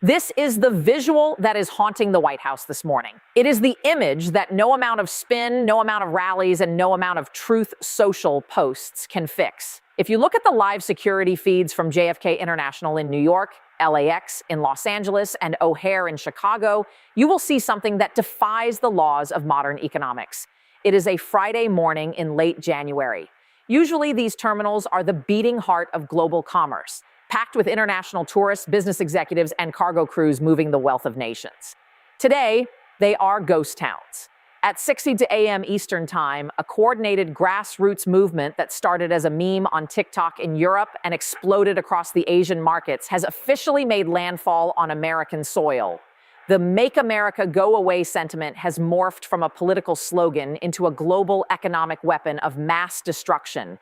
This is the visual that is haunting the White House this morning. It is the image that no amount of spin, no amount of rallies, and no amount of Truth Social posts can fix. If you look at the live security feeds from JFK International in New York, LAX in Los Angeles, and O'Hare in Chicago, you will see something that defies the laws of modern economics. It is a Friday morning in late January. Usually these terminals are the beating heart of global commerce, packed with international tourists, business executives, and cargo crews moving the wealth of nations. Today, they are ghost towns. At 6:00 a.m. Eastern Time, a coordinated grassroots movement that started as a meme on TikTok in Europe and exploded across the Asian markets has officially made landfall on American soil. The Make America Go Away sentiment has morphed from a political slogan into a global economic weapon of mass destruction.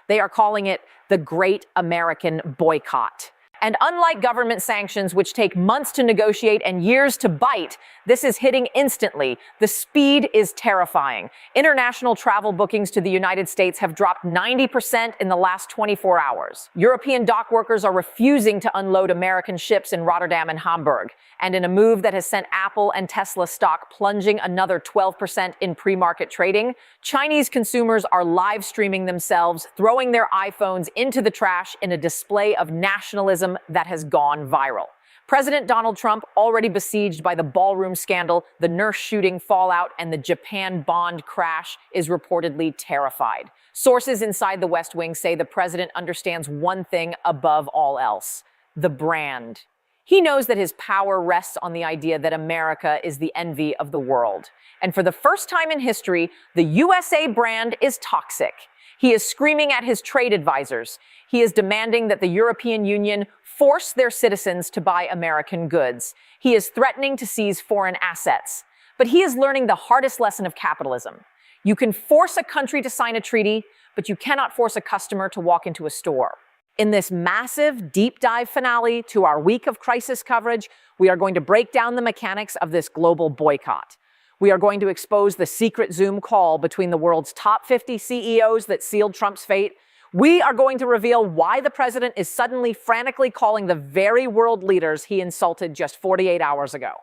They are calling it the Great American Boycott. And unlike government sanctions, which take months to negotiate and years to bite, this is hitting instantly. The speed is terrifying. International travel bookings to the United States have dropped 90% in the last 24 hours. European dock workers are refusing to unload American ships in Rotterdam and Hamburg. And in a move that has sent Apple and Tesla stock plunging another 12% in pre-market trading, Chinese consumers are live streaming themselves, throwing their iPhones into the trash in a display of nationalism that has gone viral. President Donald Trump, already besieged by the ballroom scandal, the nurse shooting fallout, and the Japan bond crash, is reportedly terrified. Sources inside the West Wing say the president understands one thing above all else: the brand. He knows that his power rests on the idea that America is the envy of the world. And for the first time in history, the USA brand is toxic. He is screaming at his trade advisors. He is demanding that the European Union force their citizens to buy American goods. He is threatening to seize foreign assets. But he is learning the hardest lesson of capitalism. You can force a country to sign a treaty, but you cannot force a customer to walk into a store. In this massive deep dive finale to our week of crisis coverage, we are going to break down the mechanics of this global boycott. We are going to expose the secret Zoom call between the world's top 50 CEOs that sealed Trump's fate. We are going to reveal why the president is suddenly frantically calling the very world leaders he insulted just 48 hours ago.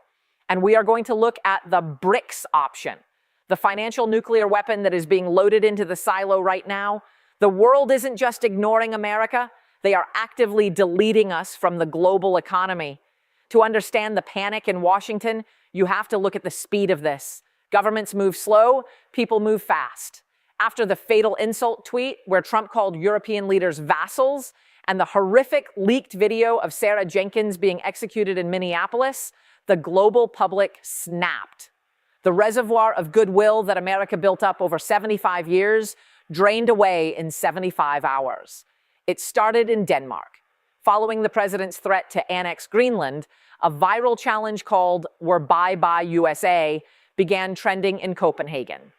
And we are going to look at the BRICS option, the financial nuclear weapon that is being loaded into the silo right now. The world isn't just ignoring America. They are actively deleting us from the global economy. To understand the panic in Washington, you have to look at the speed of this. Governments move slow, people move fast. After the fatal insult tweet where Trump called European leaders vassals and the horrific leaked video of Sarah Jenkins being executed in Minneapolis, the global public snapped. The reservoir of goodwill that America built up over 75 years drained away in 75 hours. It started in Denmark. Following the president's threat to annex Greenland, a viral challenge called "We're Bye USA" began trending in Copenhagen.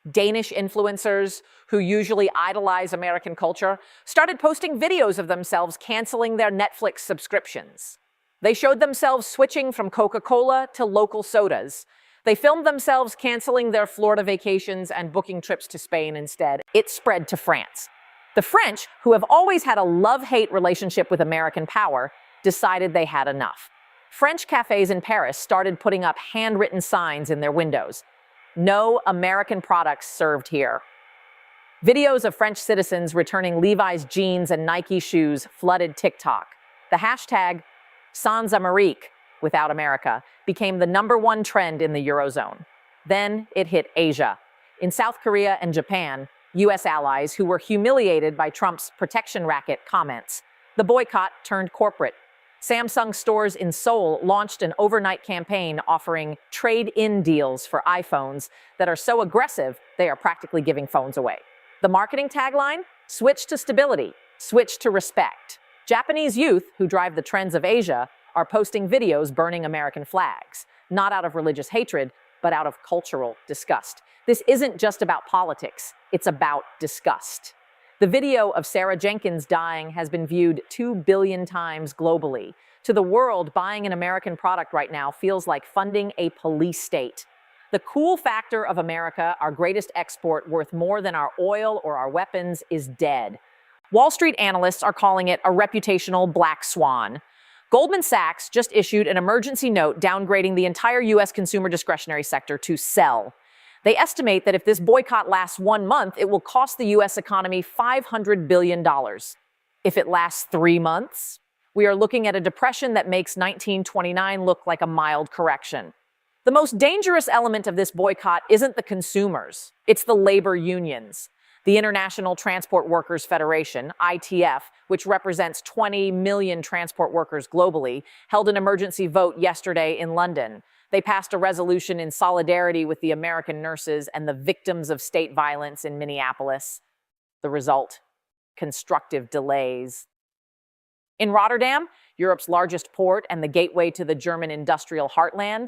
Danish influencers, who usually idolize American culture, started posting videos of themselves canceling their Netflix subscriptions. They showed themselves switching from Coca-Cola to local sodas. They filmed themselves canceling their Florida vacations and booking trips to Spain instead. It spread to France. The French, who have always had a love-hate relationship with American power, decided they had enough. French cafes in Paris started putting up handwritten signs in their windows. No American products served here. Videos of French citizens returning Levi's jeans and Nike shoes flooded TikTok. The hashtag Sans Amérique, without America, became the #1 trend in the Eurozone. Then it hit Asia. In South Korea and Japan, U.S. allies who were humiliated by Trump's protection racket comments, the boycott turned corporate. Samsung stores in Seoul launched an overnight campaign offering trade-in deals for iPhones that are so aggressive they are practically giving phones away. The marketing tagline? Switch to stability, switch to respect. Japanese youth, who drive the trends of Asia, are posting videos burning American flags, not out of religious hatred, but out of cultural disgust. This isn't just about politics, it's about disgust. The video of Sarah Jenkins dying has been viewed 2 billion times globally. To the world, buying an American product right now feels like funding a police state. The cool factor of America, our greatest export worth more than our oil or our weapons, is dead. Wall Street analysts are calling it a reputational black swan. Goldman Sachs just issued an emergency note downgrading the entire U.S. consumer discretionary sector to sell. They estimate that if this boycott lasts 1 month, it will cost the U.S. economy $500 billion. If it lasts 3 months, we are looking at a depression that makes 1929 look like a mild correction. The most dangerous element of this boycott isn't the consumers, it's the labor unions. The International Transport Workers Federation, ITF, which represents 20 million transport workers globally, held an emergency vote yesterday in London. They passed a resolution in solidarity with the American nurses and the victims of state violence in Minneapolis. The result: constructive delays. In Rotterdam, Europe's largest port and the gateway to the German industrial heartland,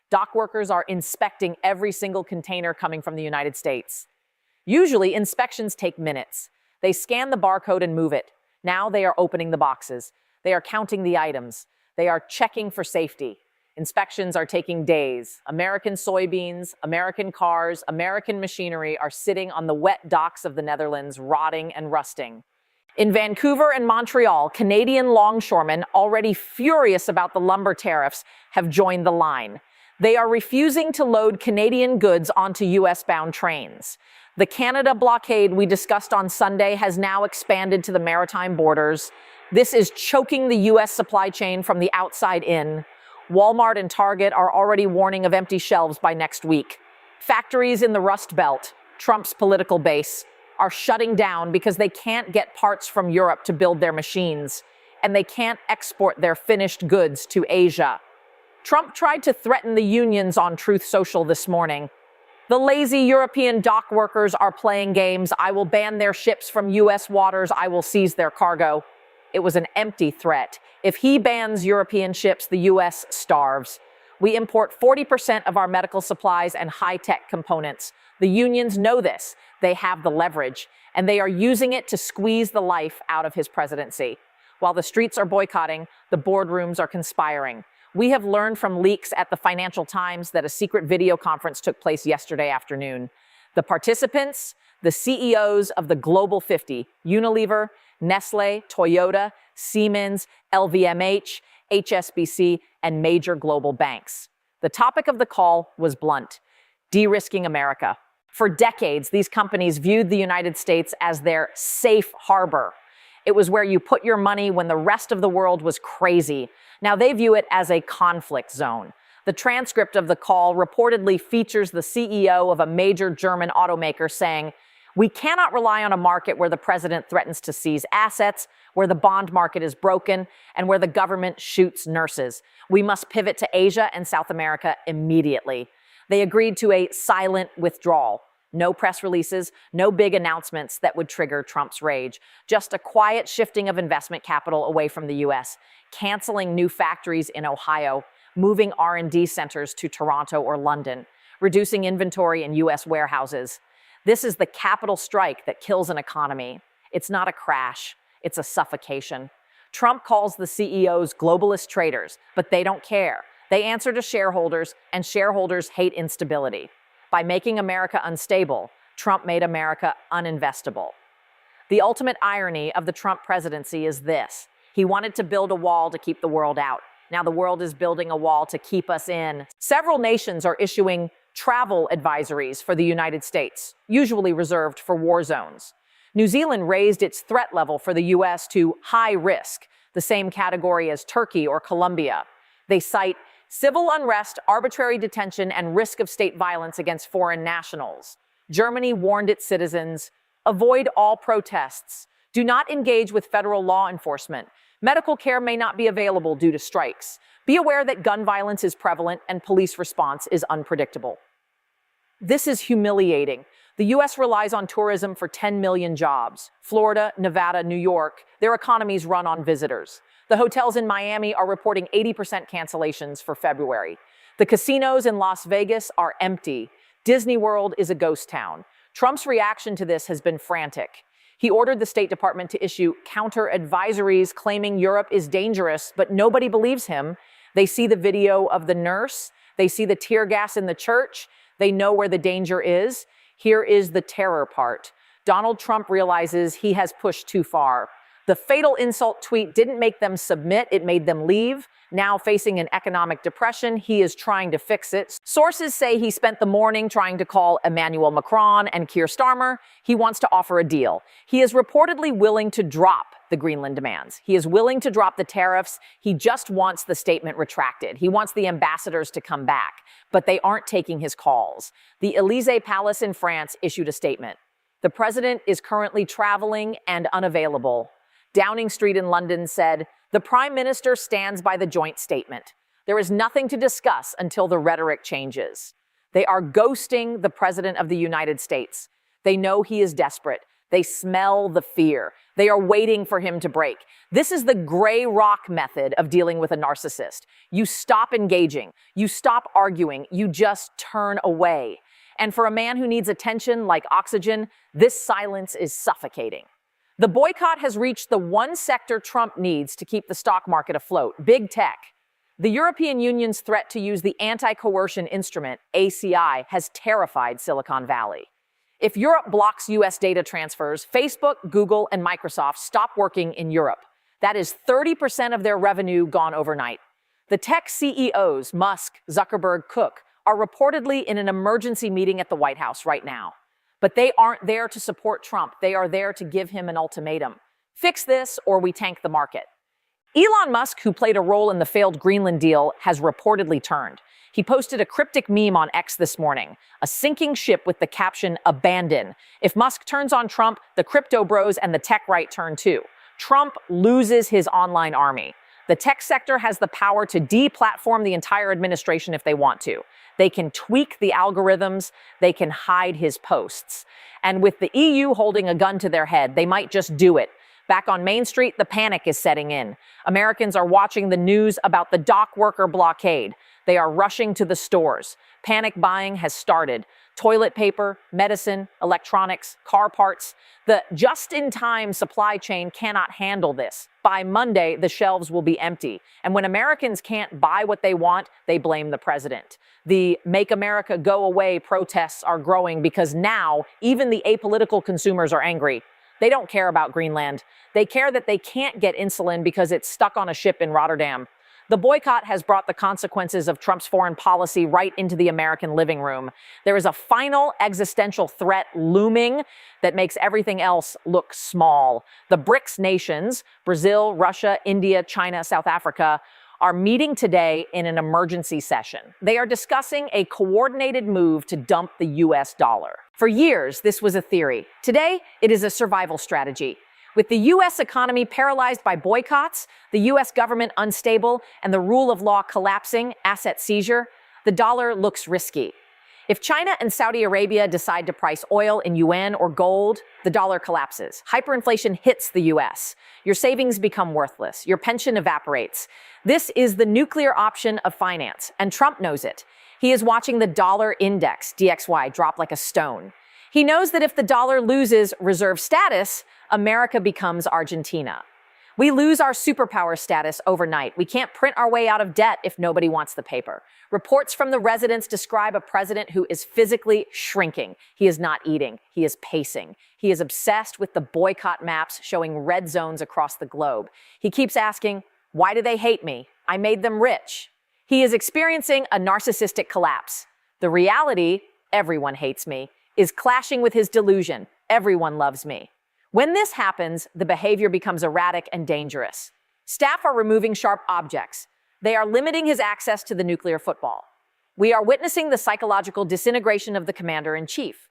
dock workers are inspecting every single container coming from the United States. Usually, inspections take minutes. They scan the barcode and move it. Now they are opening the boxes. They are counting the items. They are checking for safety. Inspections are taking days. American soybeans, American cars, American machinery are sitting on the wet docks of the Netherlands, rotting and rusting. In Vancouver and Montreal, Canadian longshoremen, already furious about the lumber tariffs, have joined the line. They are refusing to load Canadian goods onto U.S.-bound trains. The Canada blockade we discussed on Sunday has now expanded to the maritime borders. This is choking the U.S. supply chain from the outside in. Walmart and Target are already warning of empty shelves by next week. Factories in the Rust Belt, Trump's political base, are shutting down because they can't get parts from Europe to build their machines, and they can't export their finished goods to Asia. Trump tried to threaten the unions on Truth Social this morning. The lazy European dock workers are playing games. I will ban their ships from U.S. waters. I will seize their cargo. It was an empty threat. If he bans European ships, the U.S. starves. We import 40% of our medical supplies and high-tech components. The unions know this. They have the leverage, and they are using it to squeeze the life out of his presidency. While the streets are boycotting, the boardrooms are conspiring. We have learned from leaks at the Financial Times that a secret video conference took place yesterday afternoon. The participants, the CEOs of the Global 50, Unilever, Nestle, Toyota, Siemens, LVMH, HSBC, and major global banks. The topic of the call was blunt: de-risking America. For decades, these companies viewed the United States as their safe harbor. It was where you put your money when the rest of the world was crazy. Now they view it as a conflict zone. The transcript of the call reportedly features the CEO of a major German automaker saying, "We cannot rely on a market where the president threatens to seize assets, where the bond market is broken, and where the government shoots nurses. We must pivot to Asia and South America immediately." They agreed to a silent withdrawal. No press releases, no big announcements that would trigger Trump's rage. Just a quiet shifting of investment capital away from the U.S., canceling new factories in Ohio, moving R&D centers to Toronto or London, reducing inventory in U.S. warehouses. This is the capital strike that kills an economy. It's not a crash, it's a suffocation. Trump calls the CEOs globalist traitors, but they don't care. They answer to shareholders, and shareholders hate instability. By making America unstable, Trump made America uninvestable. The ultimate irony of the Trump presidency is this: he wanted to build a wall to keep the world out. Now the world is building a wall to keep us in. Several nations are issuing travel advisories for the United States, usually reserved for war zones. New Zealand raised its threat level for the U.S. to high risk, the same category as Turkey or Colombia. They cite civil unrest, arbitrary detention, and risk of state violence against foreign nationals. Germany warned its citizens, avoid all protests. Do not engage with federal law enforcement. Medical care may not be available due to strikes. Be aware that gun violence is prevalent and police response is unpredictable. This is humiliating. The U.S. relies on tourism for 10 million jobs. Florida, Nevada, New York, their economies run on visitors. The hotels in Miami are reporting 80% cancellations for February. The casinos in Las Vegas are empty. Disney World is a ghost town. Trump's reaction to this has been frantic. He ordered the State Department to issue counter-advisories claiming Europe is dangerous, but nobody believes him. They see the video of the nurse. They see the tear gas in the church. They know where the danger is. Here is the terror part. Donald Trump realizes he has pushed too far. The fatal insult tweet didn't make them submit, it made them leave. Now facing an economic depression, he is trying to fix it. Sources say he spent the morning trying to call Emmanuel Macron and Keir Starmer. He wants to offer a deal. He is reportedly willing to drop the Greenland demands. He is willing to drop the tariffs. He just wants the statement retracted. He wants the ambassadors to come back, but they aren't taking his calls. The Élysée Palace in France issued a statement. The president is currently traveling and unavailable. Downing Street in London said, "The Prime Minister stands by the joint statement. There is nothing to discuss until the rhetoric changes." They are ghosting the President of the United States. They know he is desperate. They smell the fear. They are waiting for him to break. This is the gray rock method of dealing with a narcissist. You stop engaging. You stop arguing. You just turn away. And for a man who needs attention like oxygen, this silence is suffocating. The boycott has reached the one sector Trump needs to keep the stock market afloat: big tech. The European Union's threat to use the anti-coercion instrument, ACI, has terrified Silicon Valley. If Europe blocks U.S. data transfers, Facebook, Google, and Microsoft stop working in Europe. That is 30% of their revenue gone overnight. The tech CEOs, Musk, Zuckerberg, Cook, are reportedly in an emergency meeting at the White House right now. But they aren't there to support Trump. They are there to give him an ultimatum. Fix this or we tank the market. Elon Musk, who played a role in the failed Greenland deal, has reportedly turned. He posted a cryptic meme on X this morning, a sinking ship with the caption, "Abandon." If Musk turns on Trump, the crypto bros and the tech right turn too. Trump loses his online army. The tech sector has the power to deplatform the entire administration if they want to. They can tweak the algorithms. They can hide his posts. And with the EU holding a gun to their head, they might just do it. Back on Main Street, the panic is setting in. Americans are watching the news about the dock worker blockade. They are rushing to the stores. Panic buying has started. Toilet paper, medicine, electronics, car parts. The just-in-time supply chain cannot handle this. By Monday, the shelves will be empty. And when Americans can't buy what they want, they blame the president. The Make America Go Away protests are growing because now even the apolitical consumers are angry. They don't care about Greenland. They care that they can't get insulin because it's stuck on a ship in Rotterdam. The boycott has brought the consequences of Trump's foreign policy right into the American living room. There is a final existential threat looming that makes everything else look small. The BRICS nations, Brazil, Russia, India, China, South Africa, are meeting today in an emergency session. They are discussing a coordinated move to dump the US dollar. For years, this was a theory. Today, it is a survival strategy. With the U.S. economy paralyzed by boycotts, the U.S. government unstable, and the rule of law collapsing, asset seizure, the dollar looks risky. If China and Saudi Arabia decide to price oil in yuan or gold, the dollar collapses. Hyperinflation hits the U.S. Your savings become worthless. Your pension evaporates. This is the nuclear option of finance, and Trump knows it. He is watching the dollar index, DXY, drop like a stone. He knows that if the dollar loses reserve status, America becomes Argentina. We lose our superpower status overnight. We can't print our way out of debt if nobody wants the paper. Reports from the residents describe a president who is physically shrinking. He is not eating. He is pacing. He is obsessed with the boycott maps showing red zones across the globe. He keeps asking, "Why do they hate me? I made them rich." He is experiencing a narcissistic collapse. The reality, "Everyone hates me," is clashing with his delusion, "Everyone loves me." When this happens, the behavior becomes erratic and dangerous. Staff are removing sharp objects. They are limiting his access to the nuclear football. We are witnessing the psychological disintegration of the commander-in-chief.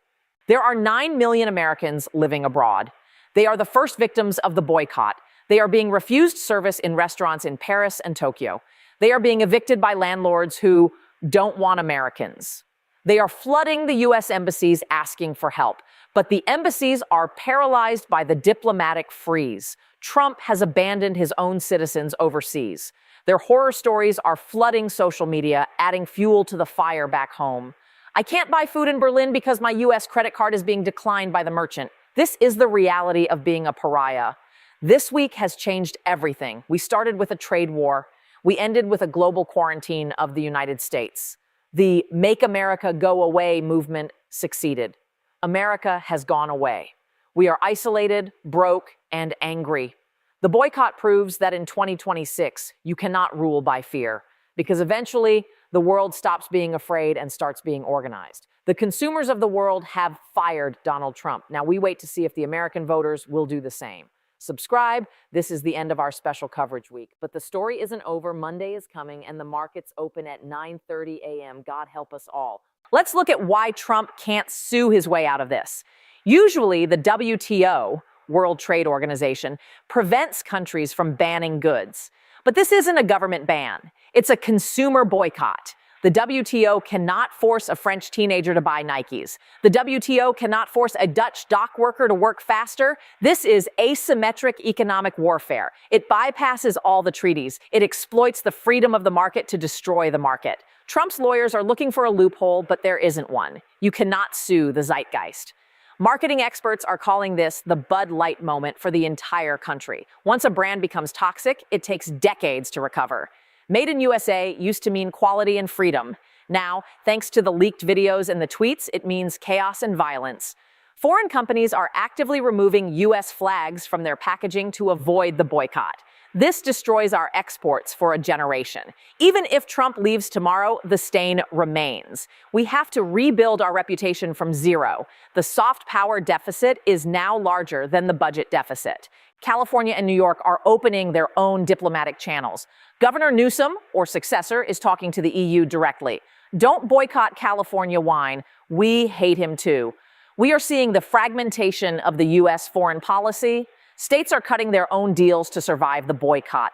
There are 9 million Americans living abroad. They are the first victims of the boycott. They are being refused service in restaurants in Paris and Tokyo. They are being evicted by landlords who don't want Americans. They are flooding the U.S. embassies asking for help. But the embassies are paralyzed by the diplomatic freeze. Trump has abandoned his own citizens overseas. Their horror stories are flooding social media, adding fuel to the fire back home. I can't buy food in Berlin because my U.S. credit card is being declined by the merchant. This is the reality of being a pariah. This week has changed everything. We started with a trade war. We ended with a global quarantine of the United States. The Make America Go Away movement succeeded. America has gone away. We are isolated, broke, and angry. The boycott proves that in 2026, you cannot rule by fear, because eventually the world stops being afraid and starts being organized. The consumers of the world have fired Donald Trump. Now we wait to see if the American voters will do the same. Subscribe. This is the end of our special coverage week. But the story isn't over. Monday is coming, and the markets open at 9:30 a.m. God help us all. Let's look at why Trump can't sue his way out of this. Usually, the WTO, World Trade Organization, prevents countries from banning goods. But this isn't a government ban. It's a consumer boycott. The WTO cannot force a French teenager to buy Nikes. The WTO cannot force a Dutch dock worker to work faster. This is asymmetric economic warfare. It bypasses all the treaties. It exploits the freedom of the market to destroy the market. Trump's lawyers are looking for a loophole, but there isn't one. You cannot sue the zeitgeist. Marketing experts are calling this the Bud Light moment for the entire country. Once a brand becomes toxic, it takes decades to recover. Made in USA used to mean quality and freedom. Now, thanks to the leaked videos and the tweets, it means chaos and violence. Foreign companies are actively removing US flags from their packaging to avoid the boycott. This destroys our exports for a generation. Even if Trump leaves tomorrow, the stain remains. We have to rebuild our reputation from zero. The soft power deficit is now larger than the budget deficit. California and New York are opening their own diplomatic channels. Governor Newsom, or successor, is talking to the EU directly. Don't boycott California wine. We hate him too. We are seeing the fragmentation of the U.S. foreign policy. States are cutting their own deals to survive the boycott.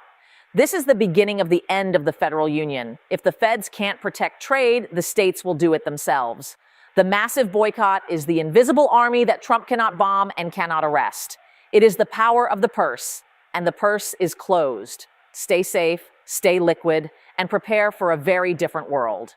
This is the beginning of the end of the federal union. If the feds can't protect trade, the states will do it themselves. The massive boycott is the invisible army that Trump cannot bomb and cannot arrest. It is the power of the purse, and the purse is closed. Stay safe, stay liquid, and prepare for a very different world.